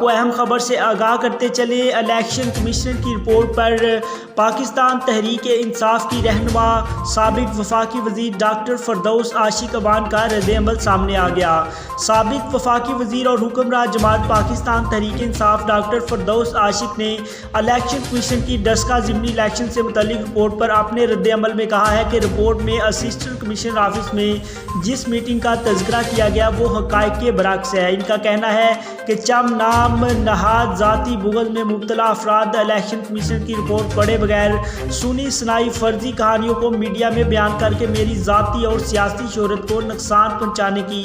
आपको अहम खबर से आगाह करते चले। इलेक्शन कमीशन की रिपोर्ट पर पाकिस्तान तहरीक इंसाफ की रहनुमा साबिक वफाकी वजीर डॉक्टर फरदौस आशिक अवान का रद्द-ए-अमल सामने आ गया। साबिक वफाकी वजीर और हुक्मरान जमात पाकिस्तान तहरीक इंसाफ डॉक्टर फरदौस आशिक ने इलेक्शन कमीशन की डस्का ज़िमनी इलेक्शन से मुतल्लिक रिपोर्ट पर अपने रद्द-ए-अमल में कहा है कि रिपोर्ट में असिस्टेंट कमिश्नर ऑफिस में जिस मीटिंग का तज़किरा किया गया वो हक़ाइक़ के बरअक्स है। इनका कहना है कि चम नाम नहाद ज़ाती बुग़्ज़ में मुब्तला अफराद इलेक्शन कमीशन की रिपोर्ट पढ़े बगैर सुनी सुनाई फर्जी कहानियों को मीडिया में बयान करके मेरी ज़ाती और सियासी शोहरत को नुकसान पहुँचाने की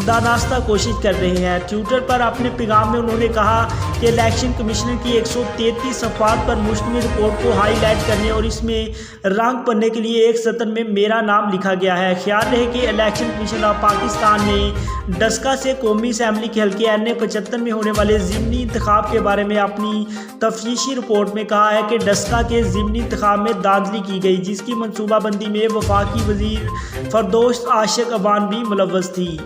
दानास्ता कोशिश कर रहे हैं। ट्विटर पर अपने पैगाम में उन्होंने कहा कि इलेक्शन कमीशन की 133 सफ़हात पर मुश्तमिल रिपोर्ट को हाईलाइट करने और इसमें रंग भरने के लिए एक सत्र में मेरा नाम लिखा गया है। ख्याल रहे कि इलेक्शन कमीशन ऑफ पाकिस्तान ने डस्का से कौमी असम्बली के हल्के NA 75 में होने वाले ज़िमनी इंतखाब के बारे में अपनी तफ्तीशी रिपोर्ट में कहा है कि डस्का के ज़िमनी इंतखाब में दांधली की गई, जिसकी मनसूबाबंदी में वफाकी वजीर फरदौस आशिक अवान भी मुलव्वस थी।